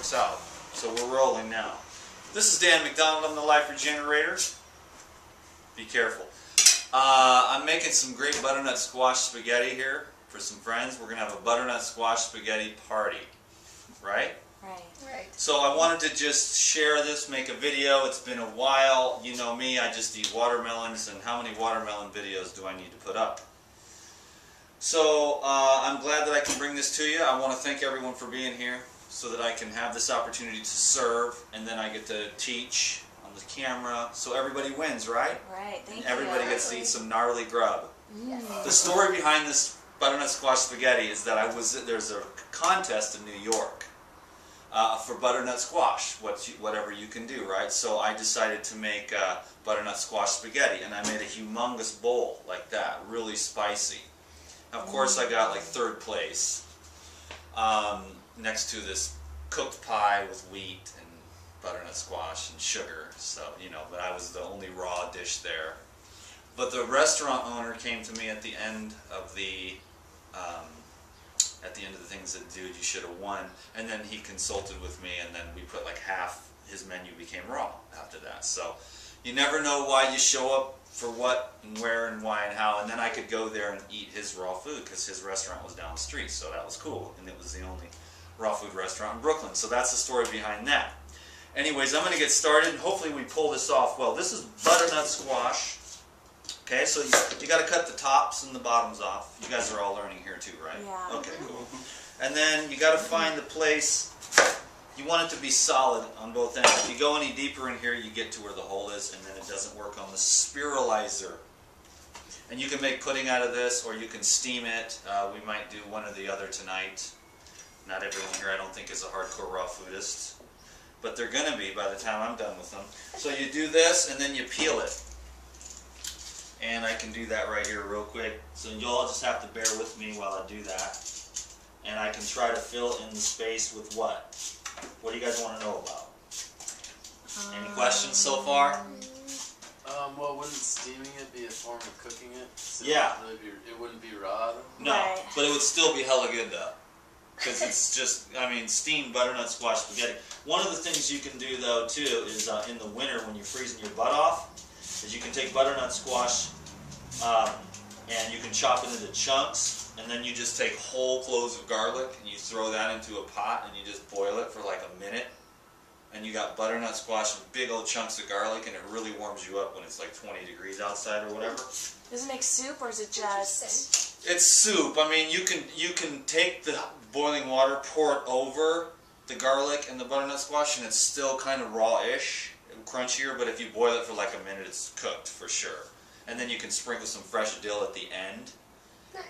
works out. So we're rolling now. This is Dan McDonald. I'm the Life Regenerator. Be careful. I'm making some great butternut squash spaghetti here for some friends. We're going to have a butternut squash spaghetti party. Right? Right. So I wanted to just share this, make a video. It's been a while. You know me, I just eat watermelons, and how many watermelon videos do I need to put up? So I'm glad that I can bring this to you. I want to thank everyone for being here so that I can have this opportunity to serve, and then I get to teach on the camera, so everybody wins, right? Right, thank you. Everybody gets to eat some gnarly grub. Yes. The story behind this butternut squash spaghetti is that there's a contest in New York for butternut squash, whatever you can do, right? So I decided to make butternut squash spaghetti, and I made a humongous bowl like that, really spicy. Of course, I got like 3rd place next to this cooked pie with wheat and butternut squash and sugar. So, you know, but I was the only raw dish there. But the restaurant owner came to me at the end of the things that, dude, you should have won. And then he consulted with me, and then we put like half his menu became raw after that. So you never know why you show up for what and where and why and how. And then I could go there and eat his raw food because his restaurant was down the street, so that was cool. And it was the only raw food restaurant in Brooklyn. So that's the story behind that. Anyways, I'm going to get started, and hopefully we pull this off well. This is butternut squash. Okay, so you got to cut the tops and the bottoms off. You guys are all learning here too, right? Yeah. Okay, cool. And then you got to find the place. You want it to be solid on both ends. If you go any deeper in here, you get to where the hole is, and then it doesn't work on the spiralizer. And you can make pudding out of this, or you can steam it. We might do one or the other tonight. Not everyone here, I don't think, is a hardcore raw foodist. But they're going to be by the time I'm done with them. So you do this, and then you peel it. And I can do that right here real quick. So y'all just have to bear with me while I do that. And I can try to fill in the space with what? What do you guys want to know about? Any questions so far? Well, wouldn't steaming it be a form of cooking it? So Yeah. It wouldn't be raw? No, Right. but it would still be hella good though. Because it's just, I mean, steamed butternut squash spaghetti. One of the things you can do though too is in the winter when you're freezing your butt off, is you can take butternut squash and you can chop it into chunks, and then you just take whole cloves of garlic and you throw that into a pot and you just boil it for like a minute, and you got butternut squash and big old chunks of garlic, and it really warms you up when it's like 20 degrees outside or whatever. Does it make soup, or is it just... It's soup. I mean, you can take the boiling water, pour it over the garlic and the butternut squash, and it's still kind of raw-ish, crunchier, but if you boil it for like a minute, it's cooked for sure. And then you can sprinkle some fresh dill at the end,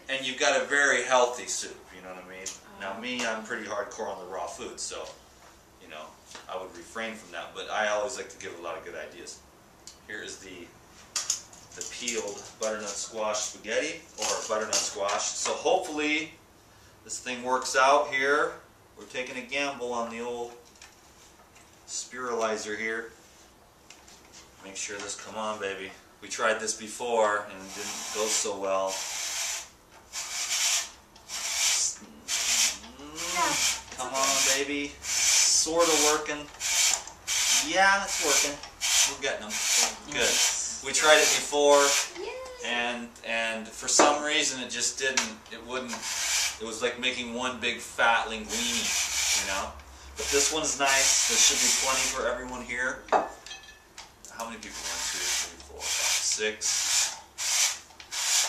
and you've got a very healthy soup, you know what I mean? Now me, I'm pretty hardcore on the raw food, so, you know, I would refrain from that, but I always like to give a lot of good ideas. Here is the peeled butternut squash spaghetti, or butternut squash. So hopefully this thing works out here. We're taking a gamble on the old spiralizer here. Make sure this, come on baby. We tried this before and it didn't go so well. Come on baby. Sort of working. Yeah, it's working. We're getting them. Good. We tried it before, and for some reason it just didn't, it was like making one big fat linguine, you know? But this one's nice. There should be plenty for everyone here. How many people? 1, 2, 3, 4, 5, 6.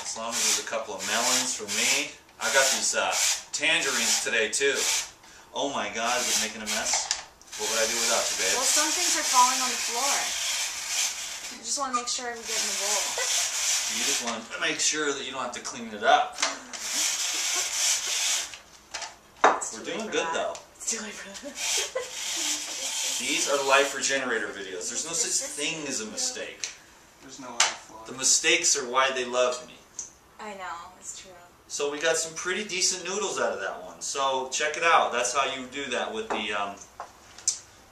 As long as there's a couple of melons for me. I got these tangerines today too. Oh my God, is it making a mess? What would I do without you, babe? Well, some things are falling on the floor. You just want to make sure we get in the bowl. You just want to make sure that you don't have to clean it up. We're doing good though. It's too late for that. These are Life Regenerator videos. There's no such thing as a mistake. There's no flaw. The mistakes are why they love me. I know, it's true. So we got some pretty decent noodles out of that one. So check it out. That's how you do that with the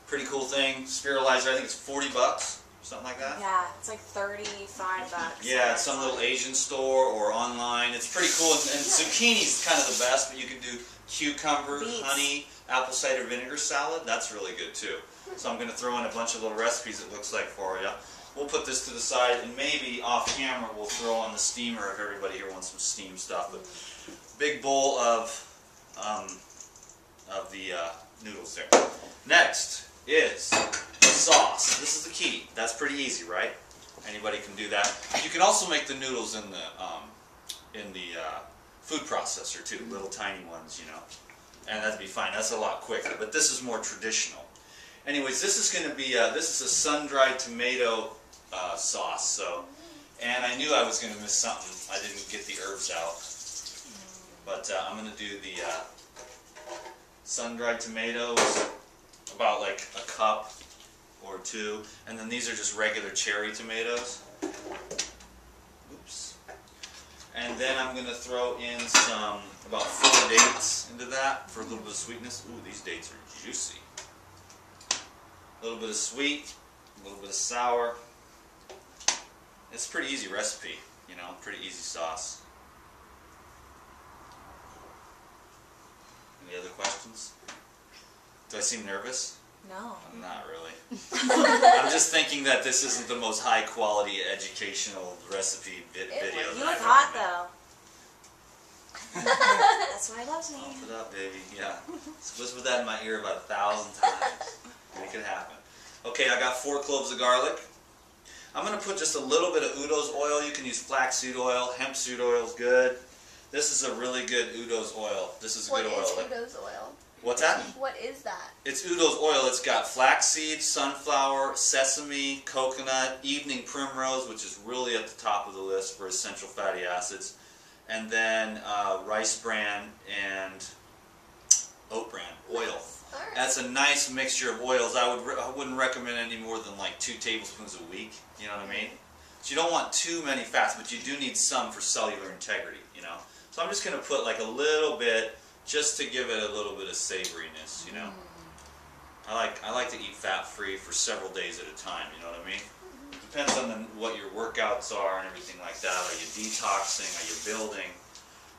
pretty cool thing, spiralizer. I think it's $40. something like that. Yeah, it's like $35. Yeah, at some little Asian store or online. It's pretty cool. And zucchini's kind of the best, but you can do cucumber, Beets. honey, apple cider vinegar salad. That's really good too. So I'm going to throw in a bunch of little recipes, it looks like, for you. We'll put this to the side, and maybe off camera we'll throw on the steamer if everybody here wants some steam stuff. But big bowl of the noodles there. Next is sauce. This is the key. That's pretty easy, right? Anybody can do that. You can also make the noodles in the food processor too, little tiny ones, you know, and that'd be fine. That's a lot quicker. But this is more traditional. Anyways, this is going to be this is a sun-dried tomato sauce. So, and I knew I was going to miss something. I didn't get the herbs out, but I'm going to do the sun-dried tomatoes, about like a cup or two, and then these are just regular cherry tomatoes. Oops. And then I'm going to throw in some, about 4 dates into that for a little bit of sweetness. Ooh, these dates are juicy. A little bit of sweet, a little bit of sour. It's a pretty easy recipe, you know, pretty easy sauce. Any other questions? Do I seem nervous? No. I'm not really. I'm just thinking that this isn't the most high quality educational recipe video. You that look I've hot ever though. That's why I love made. me. Pump it up, baby. Yeah. Whisper that in my ear about 1,000 times. Make it happen. Okay, I got 4 cloves of garlic. I'm going to put just a little bit of Udo's oil. You can use flaxseed oil. Hemp seed oil is good. This is a really good Udo's oil. This is a good oil. What is Udo's oil? What's that? What is that? It's Udo's oil. It's got flaxseed, sunflower, sesame, coconut, evening primrose, which is really at the top of the list for essential fatty acids, and then rice bran and oat bran oil. Alright. That's a nice mixture of oils. I wouldn't recommend any more than like 2 tablespoons a week. You know what I mean? So you don't want too many fats, but you do need some for cellular integrity. You know. So I'm just going to put like a little bit, just to give it a little bit of savoriness. You know. I like to eat fat free for several days at a time. You know what I mean? Depends on what your workouts are and everything like that. Are you detoxing? Are you building?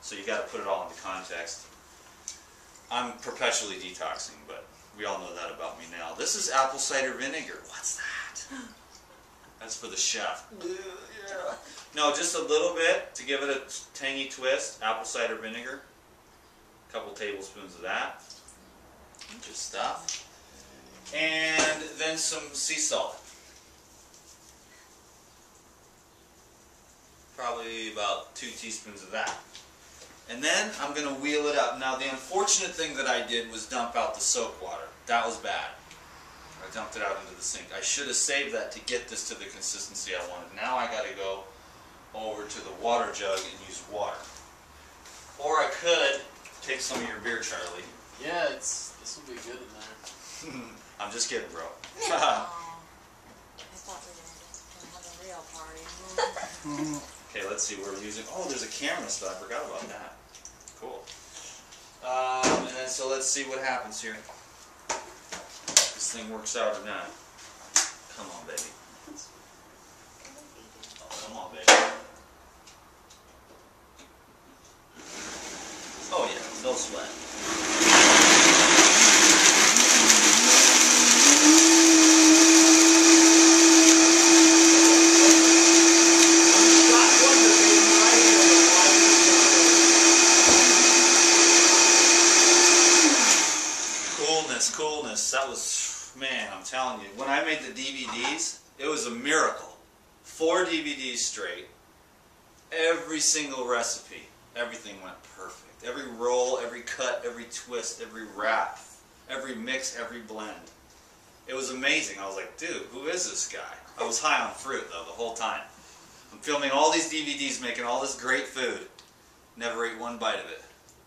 So you got to put it all into context. I'm perpetually detoxing, but we all know that about me now. This is apple cider vinegar. What's that? That's for the chef. No, just a little bit to give it a tangy twist. Apple cider vinegar. A couple tablespoons of that. Good stuff. And then some sea salt. Probably about 2 teaspoons of that. And then I'm going to wheel it up. Now the unfortunate thing that I did was dump out the soap water. That was bad. I dumped it out into the sink. I should have saved that to get this to the consistency I wanted. Now I got to go over to the water jug and use water. Or I could take some of your beer, Charlie. Yeah, this will be good in there. I'm just kidding, bro. Oh, I thought we were going to have a real party. Okay, let's see. We're using. Oh, there's a camera stuff. I forgot about that. Cool. And then so let's see what happens here. If this thing works out or not. Come on, baby. Oh, come on, baby. Oh yeah, no sweat. Coolness. That was, man, I'm telling you. When I made the DVDs, it was a miracle. 4 DVDs straight. Every single recipe. Everything went perfect. Every roll, every cut, every twist, every wrap, every mix, every blend. It was amazing. I was like, dude, who is this guy? I was high on fruit, though, the whole time. I'm filming all these DVDs, making all this great food. Never ate 1 bite of it.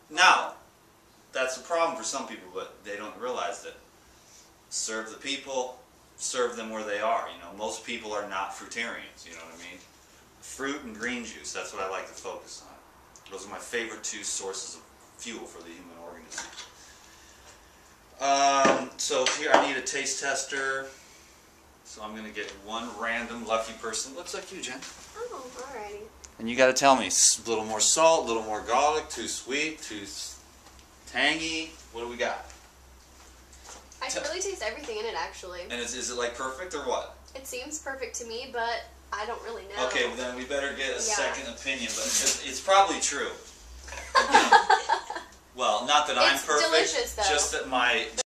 Now, that's a problem for some people, but they don't realize that. Serve the people, serve them where they are. You know, most people are not fruitarians, you know what I mean? Fruit and green juice, that's what I like to focus on. Those are my favorite 2 sources of fuel for the human organism. So here I need a taste tester. So I'm gonna get one random lucky person. Looks like you, Jen. Oh, alrighty. And you got to tell me, a little more salt, a little more garlic, too sweet, too tangy. What do we got? I can really taste everything in it, actually. And is it like perfect or what? It seems perfect to me, but I don't really know. Okay, well then we better get a Yeah. second opinion, but it's probably true. Well, not that I'm It's perfect, delicious, though. just that my